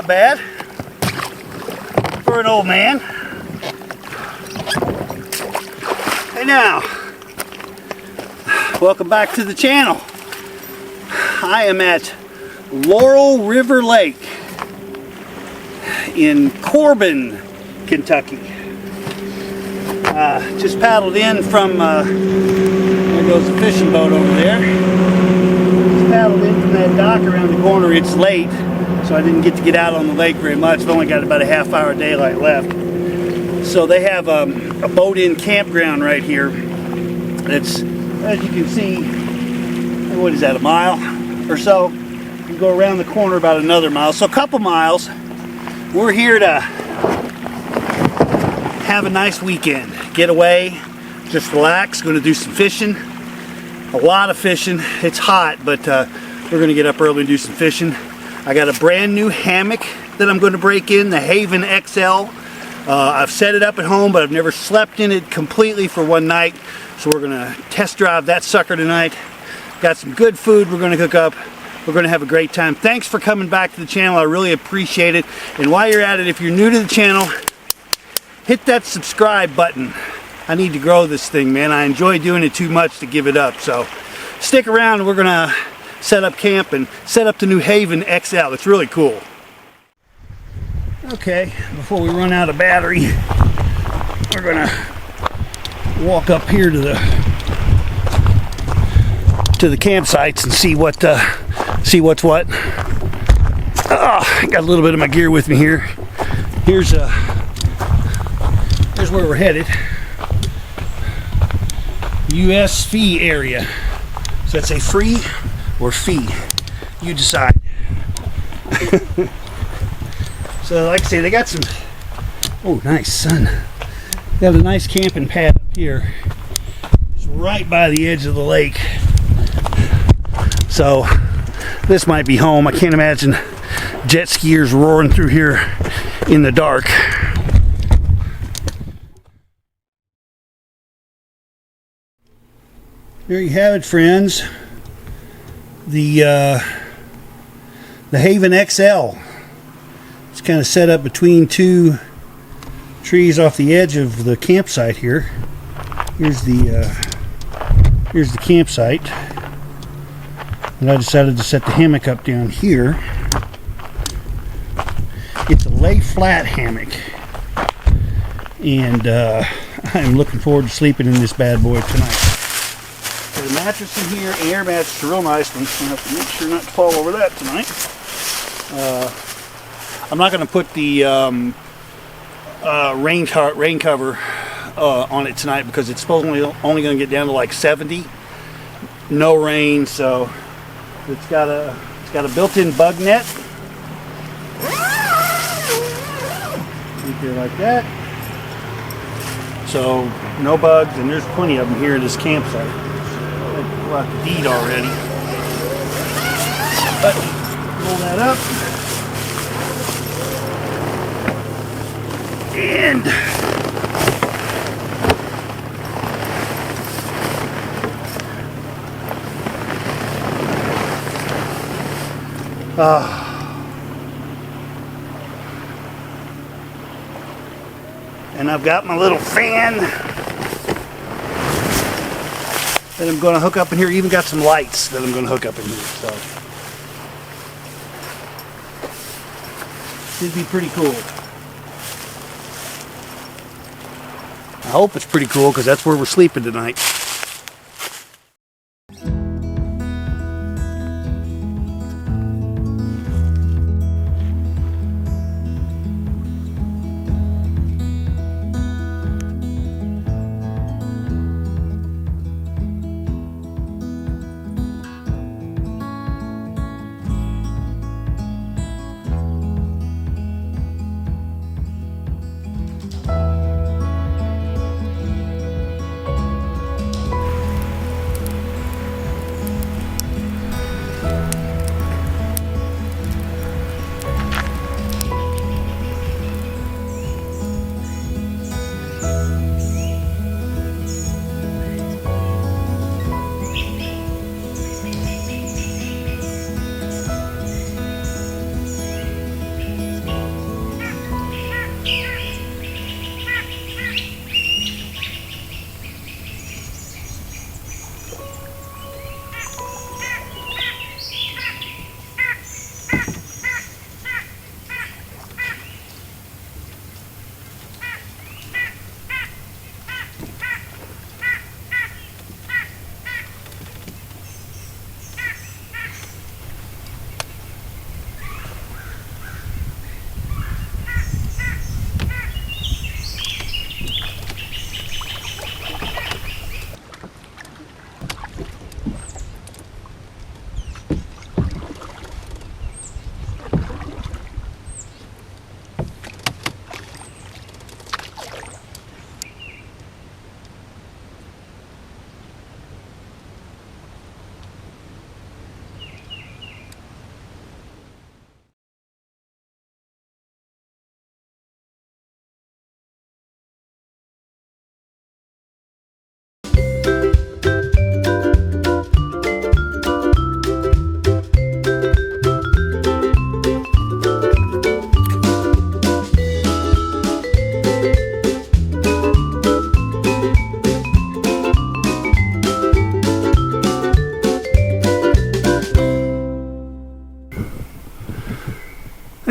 not bad for an old man. Hey now, welcome back to the channel. I am at Laurel River Lake in Corbin, Kentucky. Just paddled in from, there goes the fishing boat over there. Just paddled in from that dock around the corner. It's late, so I didn't get out on the lake very much. I've only got about a half-hour daylight left. So they have a boat-in campground right here. It's, as you can see, what is that, a mile or so? You go around the corner about another mile, so a couple miles. We're here to have a nice weekend. Get away, just relax, going to do some fishing. A lot of fishing. It's hot, but we're going to get up early and do some fishing. I got a brand new hammock that I'm going to break in, the Haven XL. I've set it up at home, but I've never slept in it completely for one night. So we're going to test drive that sucker tonight. Got some good food we're going to cook up. We're going to have a great time. Thanks for coming back to the channel. I really appreciate it. And while you're at it, if you're new to the channel, hit that subscribe button. I need to grow this thing, man. I enjoy doing it too much to give it up. So stick around. We're going to set up camp and set up the new Haven XL. It's really cool. Okay, before we run out of battery, we're going to walk up here to the campsites and see what's what. I got a little bit of my gear with me here. Here's where we're headed. US fee area. So that's a free or fee. You decide. So like I say, they got some, oh nice sun. Got a nice camping pad up here. It's right by the edge of the lake. So this might be home. I can't imagine jet skiers roaring through here in the dark. There you have it, friends. The Haven XL. It's kind of set up between two trees off the edge of the campsite here. Here's the campsite. And I decided to set the hammock up down here. It's a lay flat hammock. And I'm looking forward to sleeping in this bad boy tonight. Got a mattress in here, air mattress, a real nice one. I have to make sure not to fall over that tonight. I'm not going to put the rain cover on it tonight because it's supposedly only going to get down to like 70. No rain, so it's got a built-in bug net. Right there like that. So no bugs, and there's plenty of them here in this campsite. Pull out the deed already. But pull that up. And I've got my little fan that I'm going to hook up in here. Even got some lights that I'm going to hook up in here. So should be pretty cool. I hope it's pretty cool because that's where we're sleeping tonight.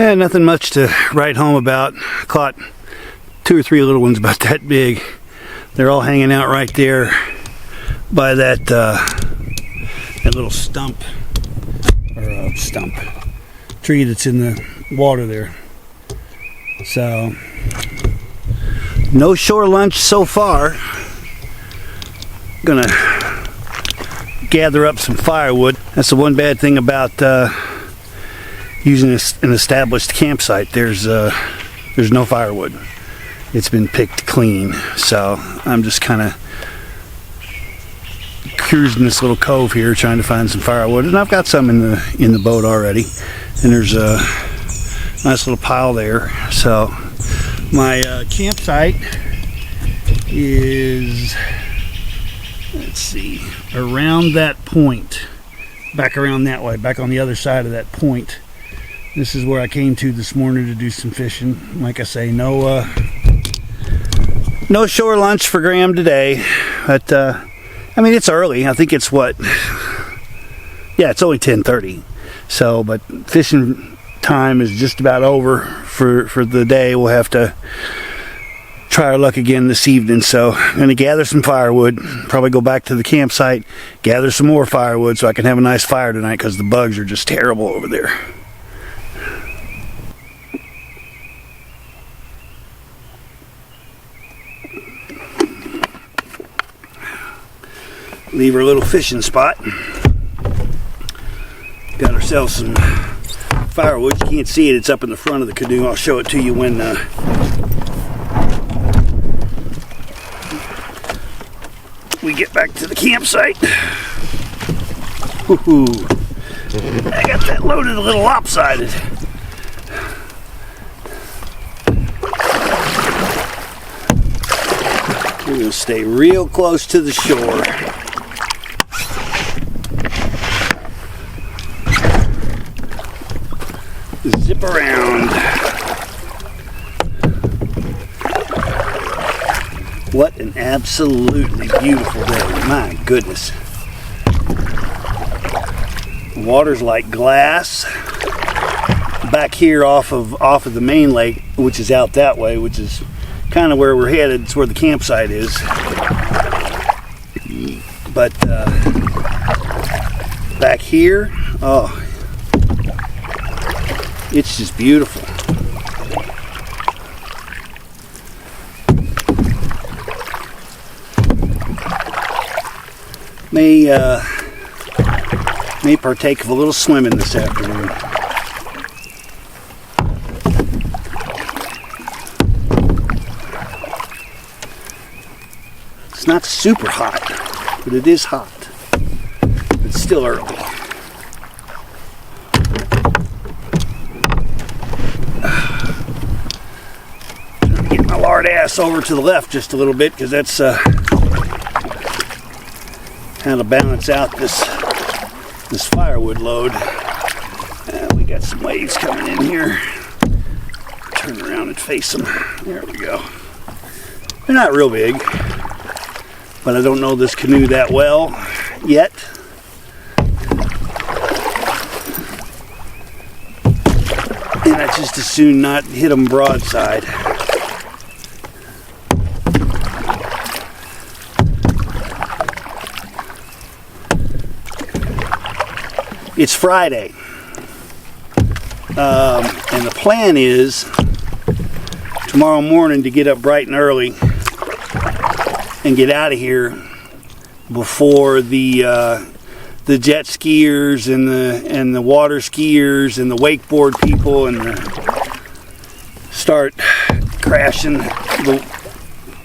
Nothing much to write home about. Caught 2 or 3 little ones about that big. They're all hanging out right there by that little stump, or tree that's in the water there. So, no shore lunch so far. Gonna gather up some firewood. That's the one bad thing about using an established campsite. There's no firewood. It's been picked clean, so I'm just kind of cruising this little cove here, trying to find some firewood, and I've got some in the boat already. And there's a nice little pile there. So my campsite is, let's see, around that point, back around that way, back on the other side of that point. This is where I came to this morning to do some fishing. Like I say, no shore lunch for Graham today, but I mean, it's early. I think it's what? Yeah, it's only 10:30. So, but fishing time is just about over for the day. We'll have to try our luck again this evening. So I'm going to gather some firewood, probably go back to the campsite, gather some more firewood so I can have a nice fire tonight, because the bugs are just terrible over there. Leave our little fishing spot. Got ourselves some firewood. You can't see it, it's up in the front of the canoe. I'll show it to you when we get back to the campsite. Woohoo! I got that loaded a little lopsided. We're going to stay real close to the shore. Zip around. What an absolutely beautiful day. My goodness. The water's like glass. Back here off of the main lake, which is out that way, which is kind of where we're headed. It's where the campsite is. But back here, oh, it's just beautiful. May partake of a little swimming this afternoon. It's not super hot, but it is hot. It's still early. Get my lard ass over to the left just a little bit, because that's how to balance out this firewood load. We got some waves coming in here. Turn around and face them. There we go. They're not real big, but I don't know this canoe that well yet. And I just as soon not hit them broadside. It's Friday, and the plan is tomorrow morning to get up bright and early and get out of here before the jet skiers and the water skiers and the wakeboard people and start crashing the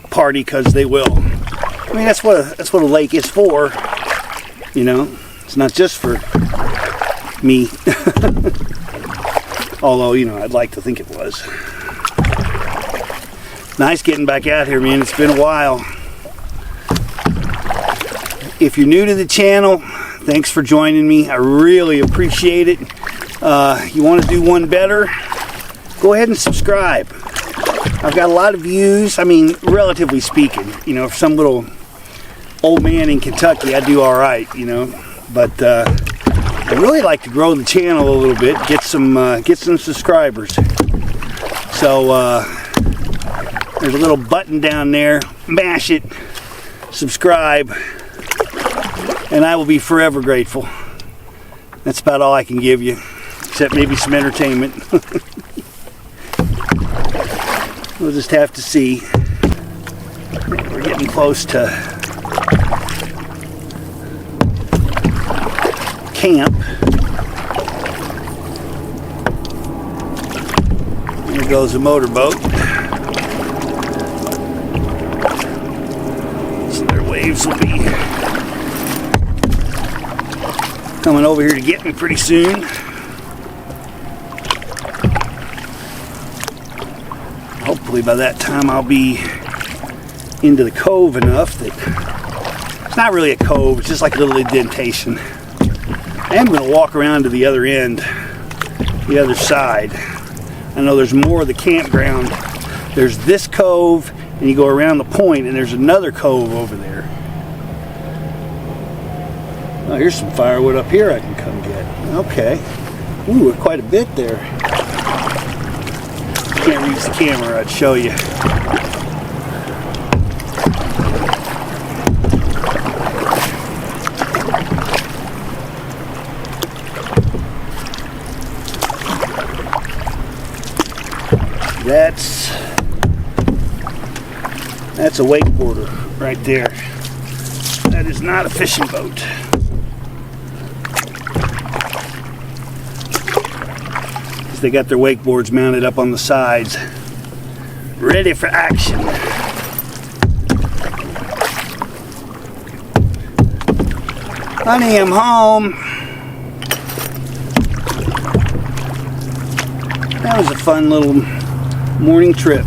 party, because they will. I mean, that's what a lake is for, you know. It's not just for me. Although, you know, I'd like to think it was. Nice getting back out here, man. It's been a while. If you're new to the channel, thanks for joining me. I really appreciate it. You want to do one better? Go ahead and subscribe. I've got a lot of views. I mean, relatively speaking, you know, for some little old man in Kentucky, I do all right, you know. But I really like to grow the channel a little bit, get get some subscribers. So there's a little button down there. Mash it, subscribe, and I will be forever grateful. That's about all I can give you, except maybe some entertainment. We'll just have to see. We're getting close to camp. There goes a motorboat. So their waves will be coming over here to get me pretty soon. Hopefully by that time I'll be into the cove enough that it's not really a cove, it's just like a little indentation. I am going to walk around to the other end, the other side. I know there's more of the campground. There's this cove, and you go around the point, and there's another cove over there. Oh, here's some firewood up here I can come get. Okay. Ooh, quite a bit there. Can't reach the camera, I'd show you. That's a wakeboarder right there. That is not a fishing boat. They got their wakeboards mounted up on the sides, ready for action. Honey, I'm home. That was a fun little morning trip.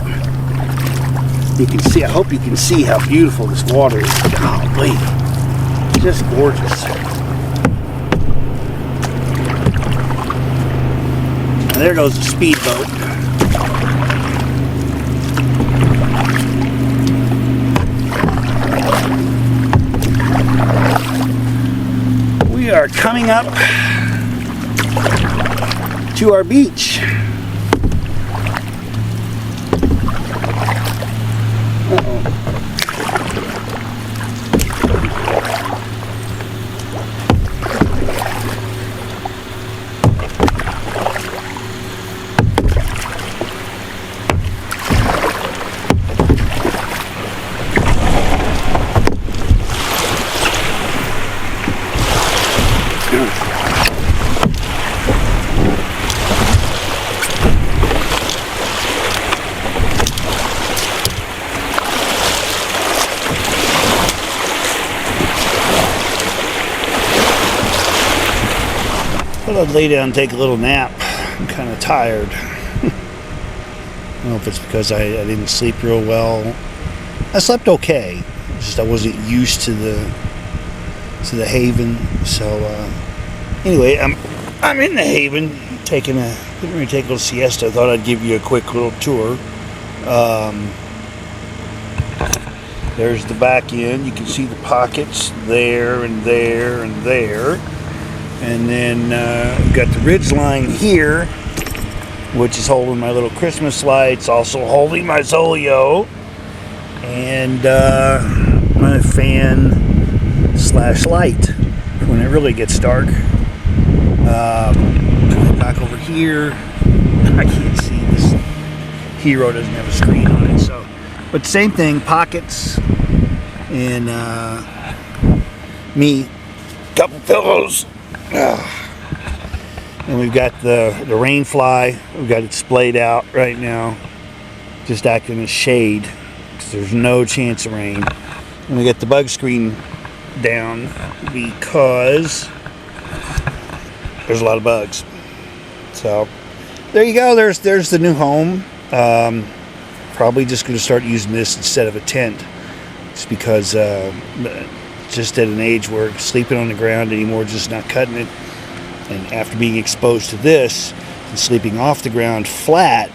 You can see, I hope you can see how beautiful this water is. Golly, just gorgeous. And there goes the speedboat. We are coming up to our beach. I'd lay down and take a little nap. I'm kind of tired. I don't know if it's because I didn't sleep real well. I slept okay. Just I wasn't used to the haven. So anyway, I'm in the haven, getting ready to take a little siesta. I thought I'd give you a quick little tour. There's the back end. You can see the pockets there and there and there. And then we've got the ridge line here, which is holding my little Christmas lights, also holding my Zolio, and my fan / light when it really gets dark. Back over here, I can't see this. Hero doesn't have a screen on it, so. But same thing, pockets, and me, couple pillows. And we've got the rain fly. We've got it splayed out right now, just acting as shade because there's no chance of rain. And we got the bug screen down because there's a lot of bugs. So there you go. There's the new home. Probably just going to start using this instead of a tent. It's because just at an age where sleeping on the ground anymore just not cutting it, and after being exposed to this and sleeping off the ground flat,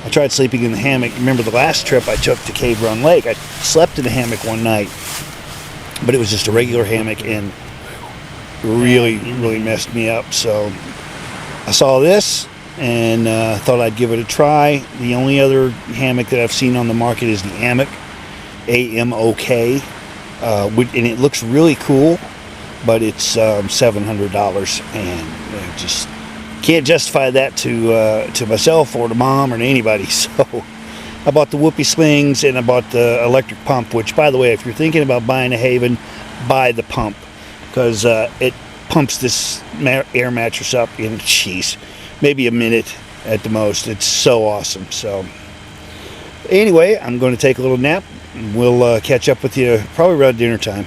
I tried sleeping in the hammock. Remember the last trip I took to Cave Run Lake, I slept in the hammock one night, but it was just a regular hammock and really messed me up. So I saw this and thought I'd give it a try. The only other hammock that I've seen on the market is the Amok, A-M-O-K, and it looks really cool, but it's $700, and I just can't justify that to myself or to Mom or to anybody. So I bought the Whoopee slings and I bought the electric pump, which, by the way, if you're thinking about buying a Haven, buy the pump, because it pumps this air mattress up in, jeez, maybe a minute at the most. It's so awesome. So anyway, I'm going to take a little nap. We'll catch up with you probably around dinner time.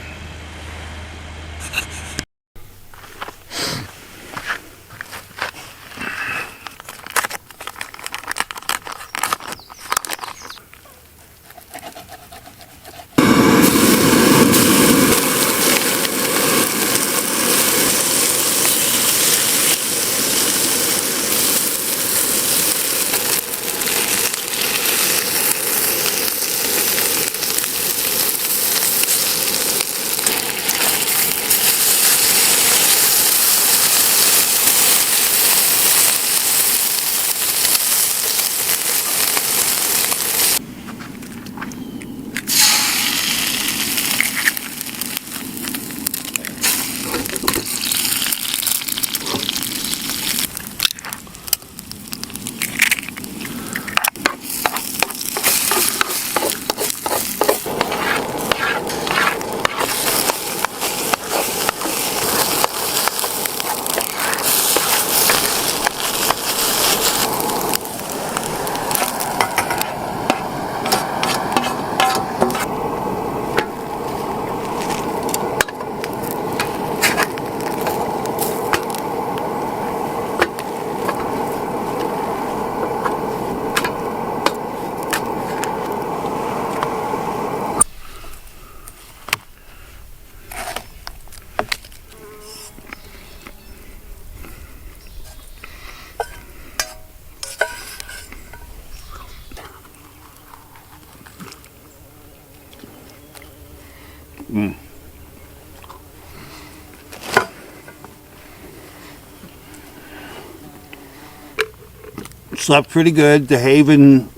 Slept pretty good. The Haven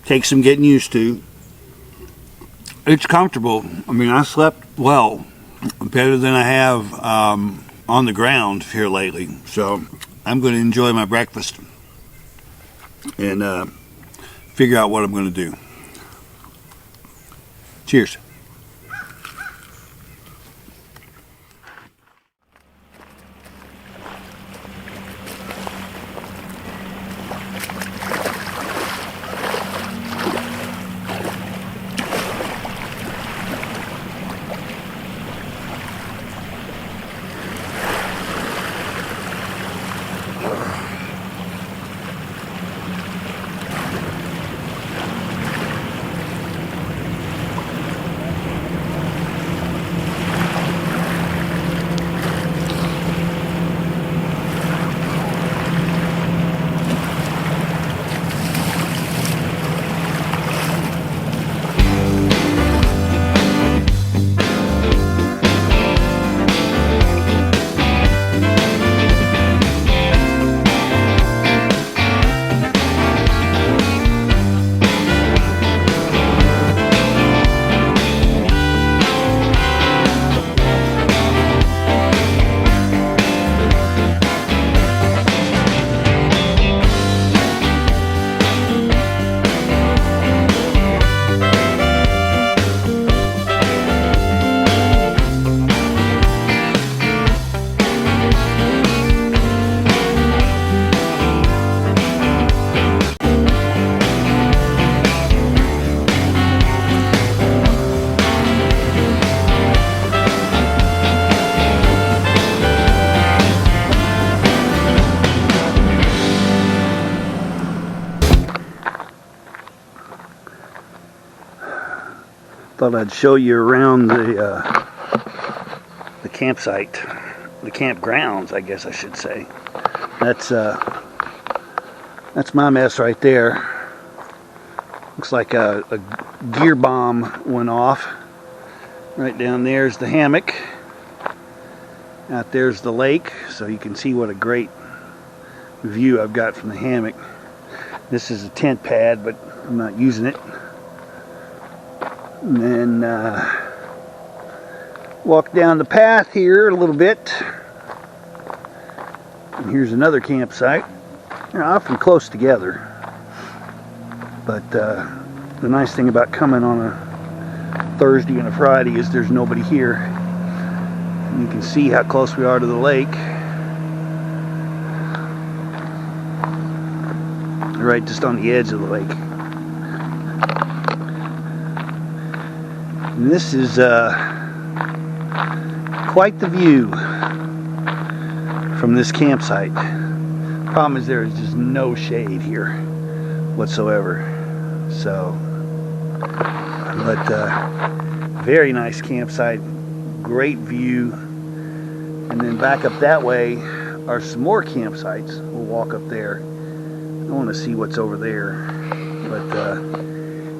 takes some getting used to. It's comfortable. I mean, I slept well, better than I have on the ground here lately. So I'm going to enjoy my breakfast and figure out what I'm going to do. Cheers. Thought I'd show you around the campsite, the campgrounds, I guess I should say. That's my mess right there. Looks like a gear bomb went off. Right down there's the hammock. Out there's the lake, so you can see what a great view I've got from the hammock. This is a tent pad, but I'm not using it. And then walk down the path here a little bit. And here's another campsite. They're often close together. But the nice thing about coming on a Thursday and a Friday is there's nobody here. And you can see how close we are to the lake. Right just on the edge of the lake. And this is quite the view from this campsite. Problem is there is just no shade here whatsoever. So, but very nice campsite, great view. And then back up that way are some more campsites. We'll walk up there. I want to see what's over there. But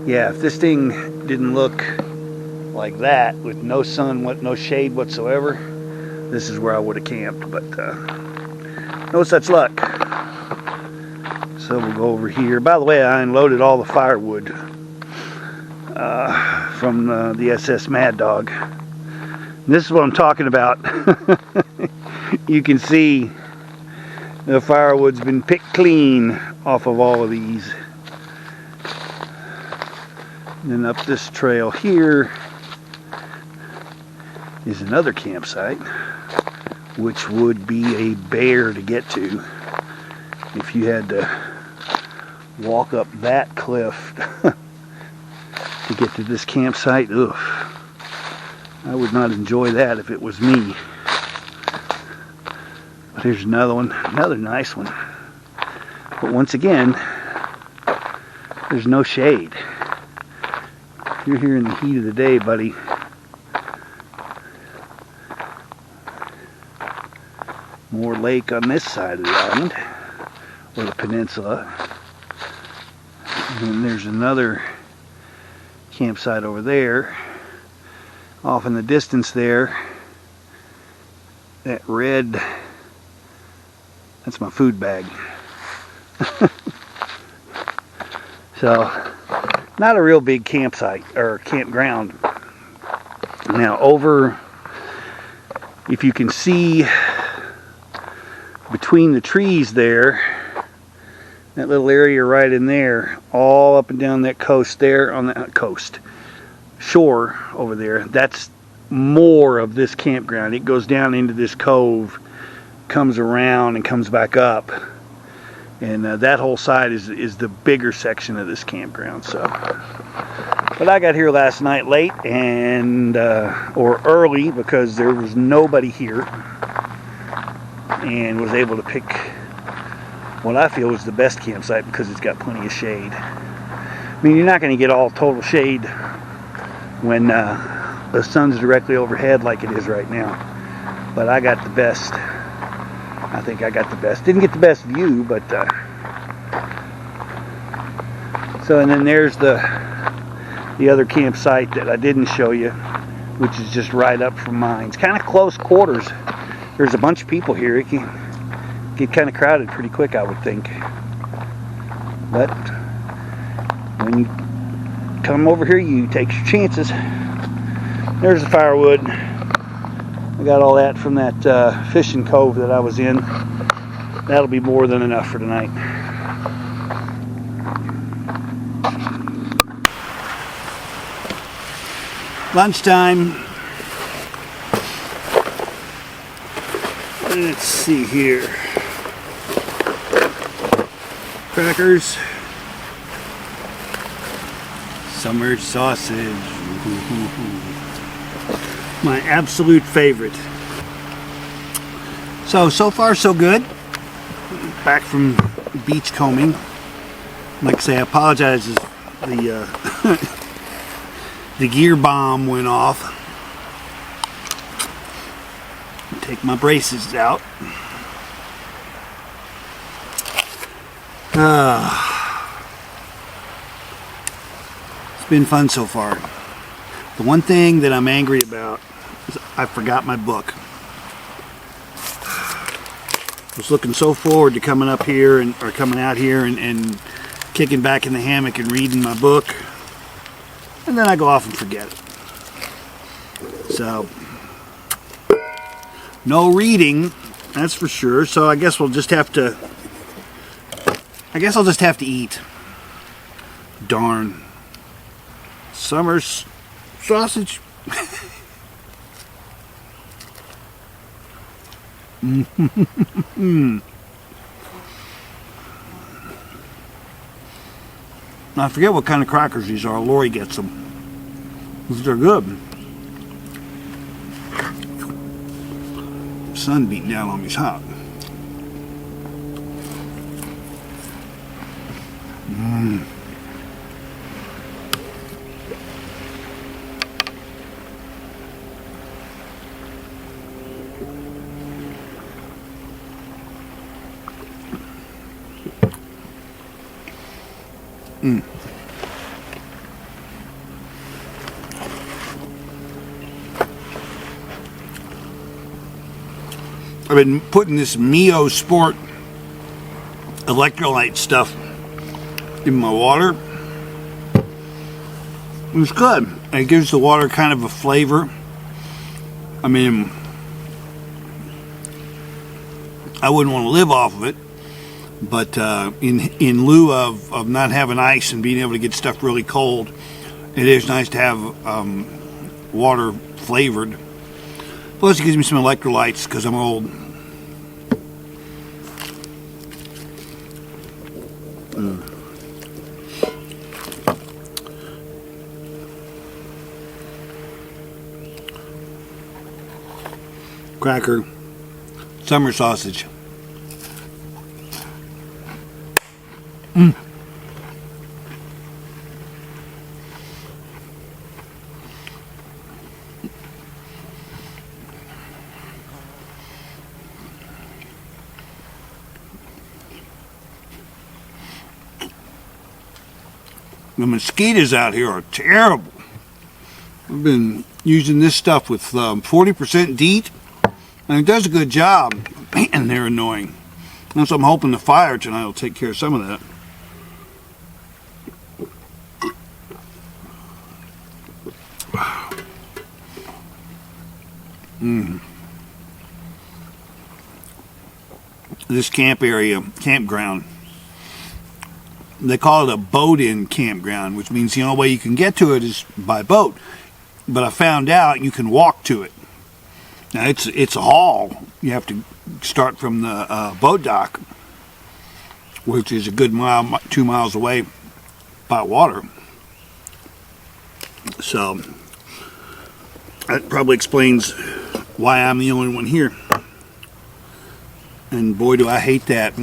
yeah, if this thing didn't look like that with no sun, no shade whatsoever, this is where I would have camped. But no such luck. So we'll go over here. By the way, I unloaded all the firewood from the SS Mad Dog. And this is what I'm talking about. You can see the firewood's been picked clean off of all of these. And then up this trail here is another campsite, which would be a bear to get to if you had to walk up that cliff to get to this campsite. Ugh. I would not enjoy that if it was me. But here's another one, another nice one. But once again, there's no shade. If you're here in the heat of the day, buddy, more lake on this side of the island, or the peninsula. And then there's another campsite over there. Off in the distance there, that red, that's my food bag. So, not a real big campsite, or campground. Now over, if you can see between the trees there, that little area right in there, all up and down that coast there, on that coast, shore over there, that's more of this campground. It goes down into this cove, comes around and comes back up, and that whole side is the bigger section of this campground. So, but I got here last night late and or early, because there was nobody here, and was able to pick what I feel is the best campsite because it's got plenty of shade. I mean, you're not going to get all total shade when the sun's directly overhead like it is right now, but I got the best. I think I got the best. Didn't get the best view, but so, and then there's the other campsite that I didn't show you, which is just right up from mine. It's kind of close quarters. There's a bunch of people here. It can get kind of crowded pretty quick, I would think. But when you come over here, you take your chances. There's the firewood. I got all that from that fishing cove that I was in. That'll be more than enough for tonight. Lunchtime. Let's see here. Crackers. Summer sausage. My absolute favorite. So far so good. Back from beach combing. Like I say, I apologize if the gear bomb went off. Take my braces out. It's been fun so far. The one thing that I'm angry about is I forgot my book. was looking so forward to coming up here or coming out here and kicking back in the hammock and reading my book, and then I go off and forget it. So no reading, that's for sure. So I guess we'll just have to. I guess I'll just have to eat. Darn. Summer's sausage. I forget what kind of crackers these are. Lori gets them. They're good. Sun beating down on me's hot. I've been putting this Mio Sport electrolyte stuff in my water. It's good. It gives the water kind of a flavor. I mean, I wouldn't want to live off of it, but in lieu of not having ice and being able to get stuff really cold, it is nice to have water flavored. Plus, it gives me some electrolytes because I'm old. Cracker, summer sausage. The mosquitoes out here are terrible. I've been using this stuff with 40% DEET, and it does a good job. Man, they're annoying. And so I'm hoping the fire tonight will take care of some of that. This campground, they call it a boat-in campground, which means the only way you can get to it is by boat. But I found out you can walk to it. Now it's a haul. You have to start from the boat dock, which is a good 2 miles away by water. So that probably explains why I'm the only one here. And boy, do I hate that.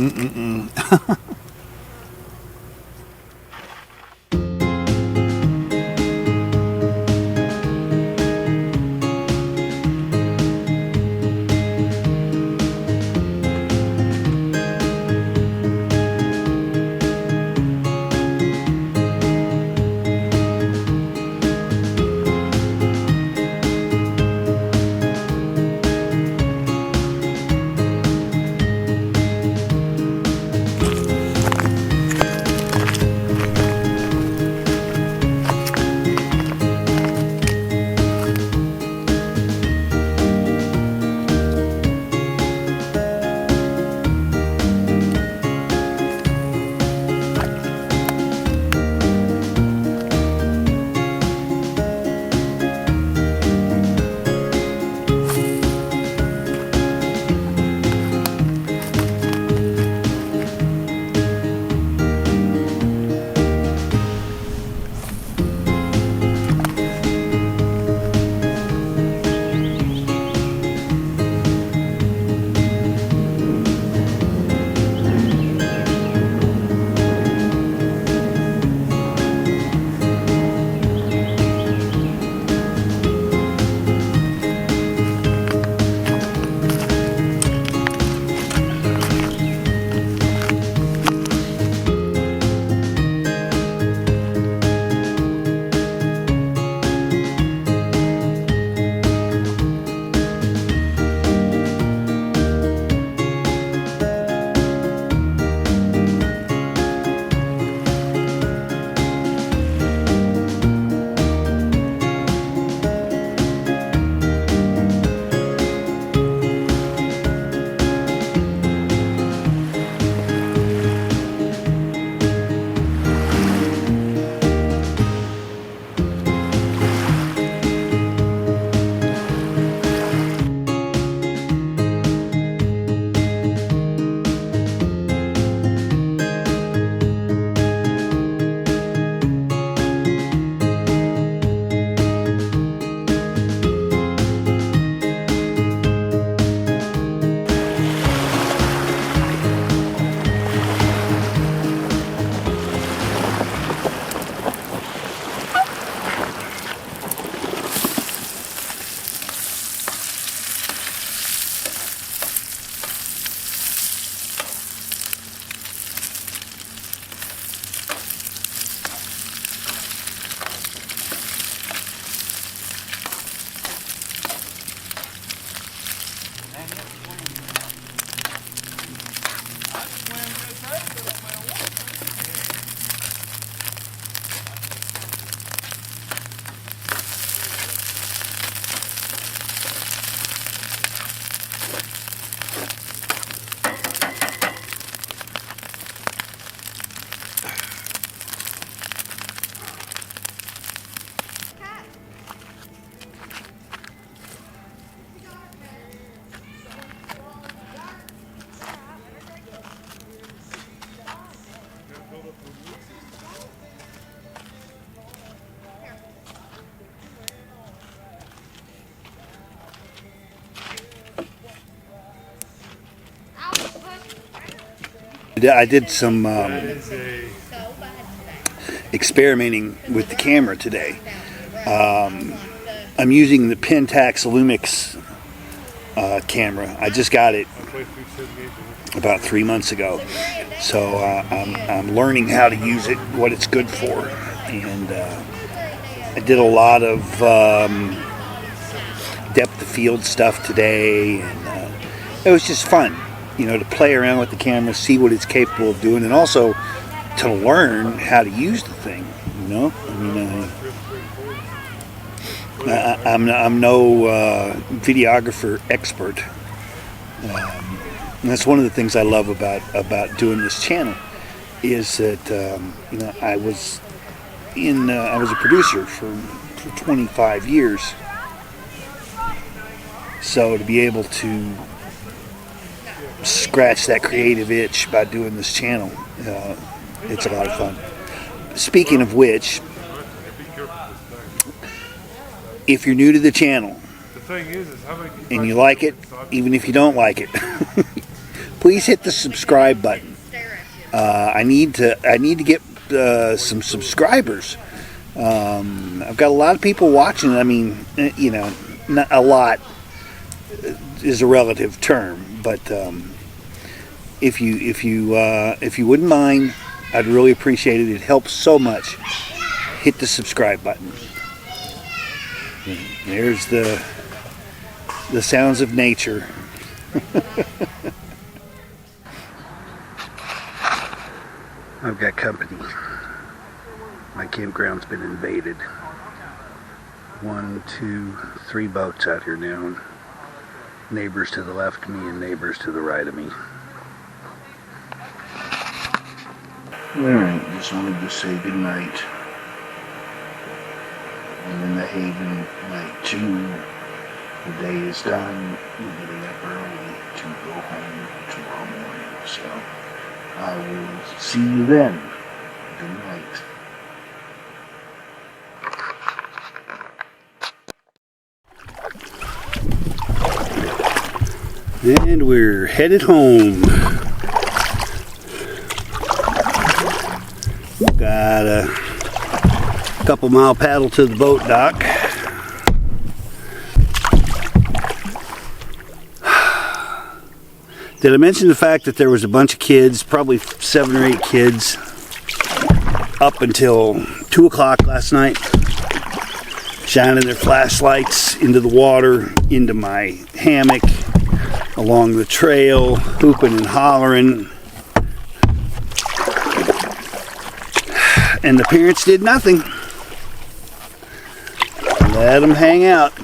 I did some experimenting with the camera today. I'm using the Pentax Lumix camera. I just got it about 3 months ago, so I'm learning how to use it, what it's good for, and I did a lot of depth of field stuff today, and it was just fun, you know, to play around with the camera, see what it's capable of doing, and also to learn how to use the thing. You know, I mean, I'm no videographer expert. And that's one of the things I love about doing this channel, is that you know, I was a producer for 25 years, so to be able to scratch that creative itch by doing this channel, it's a lot of fun. Speaking of which, if you're new to the channel and you like it, even if you don't like it, please hit the subscribe button. I need to get some subscribers. I've got a lot of people watching. I mean, you know, not a lot is a relative term, but if you wouldn't mind, I'd really appreciate it. It helps so much. Hit the subscribe button. There's the sounds of nature. I've got company. My campground's been invaded. 1, 2, 3 boats out here now. Neighbors to the left of me and neighbors to the right of me. Alright, just wanted to say good night. I'm in the Haven night 2. The day is done. I'm getting up early to go home tomorrow morning. So I will see you then. Good night. And we're headed home. Got a couple mile paddle to the boat dock. Did I mention the fact that there was a bunch of kids, probably 7 or 8 kids, up until 2 o'clock last night, shining their flashlights into the water, into my hammock, along the trail, hooping and hollering. And the parents did nothing. Let them hang out.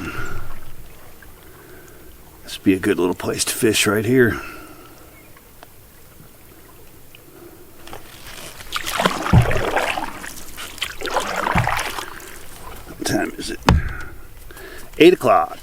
This would be a good little place to fish right here. What time is it? 8 o'clock.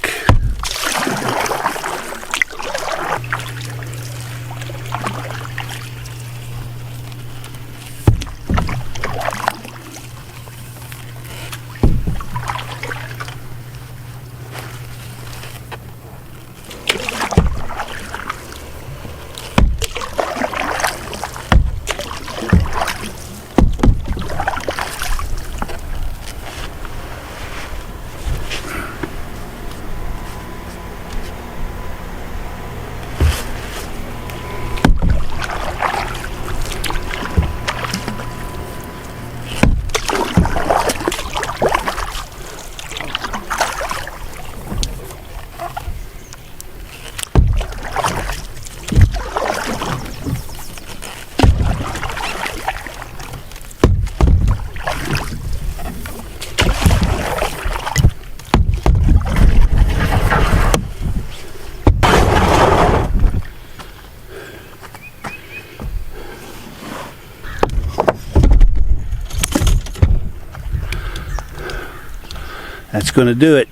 That's going to do it.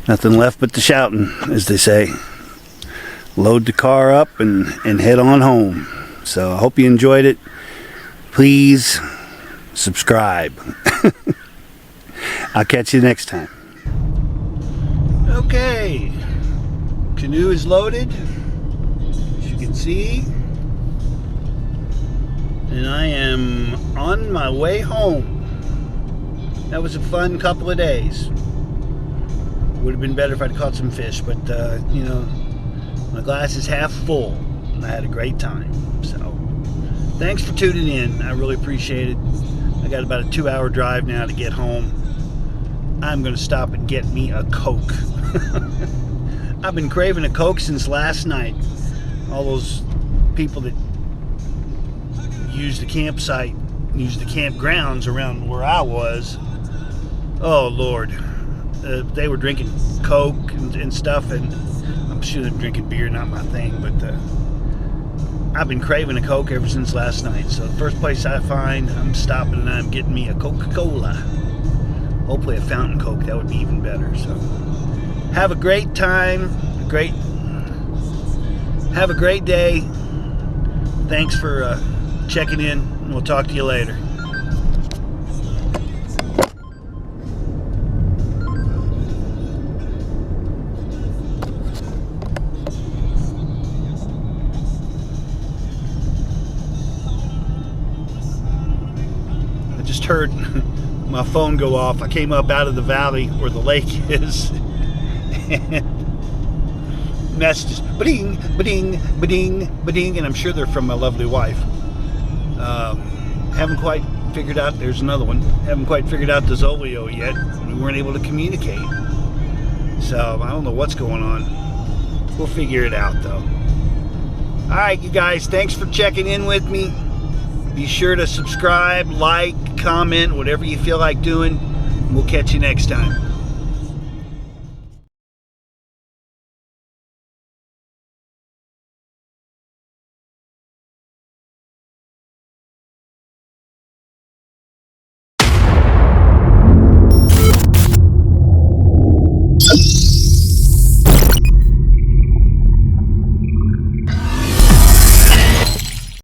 Nothing left but the shouting, as they say. Load the car up and head on home. So I hope you enjoyed it. Please subscribe. I'll catch you next time. Okay. Canoe is loaded. As you can see, and I am on my way home. That was a fun couple of days. Would have been better if I'd caught some fish, but you know, my glass is half full, and I had a great time. So, thanks for tuning in. I really appreciate it. I got about a 2-hour drive now to get home. I'm going to stop and get me a Coke. I've been craving a Coke since last night. All those people that use the campsite, use the campgrounds around where I was, oh Lord, they were drinking Coke and stuff, and I'm sure they're drinking beer, not my thing, but I've been craving a Coke ever since last night. So the first place I find, I'm stopping and I'm getting me a Coca-Cola. Hopefully a fountain Coke, that would be even better. So have a great time, have a great day. Thanks for checking in, and we'll talk to you later. I just heard my phone go off. I came up out of the valley where the lake is, and messages, ba-ding, ba-ding, ba-ding, ba-ding, and I'm sure they're from my lovely wife. Haven't quite figured out, there's another one, haven't quite figured out the Zolio yet. We weren't able to communicate. So, I don't know what's going on. We'll figure it out, though. Alright, you guys, thanks for checking in with me. Be sure to subscribe, like, comment, whatever you feel like doing. We'll catch you next time.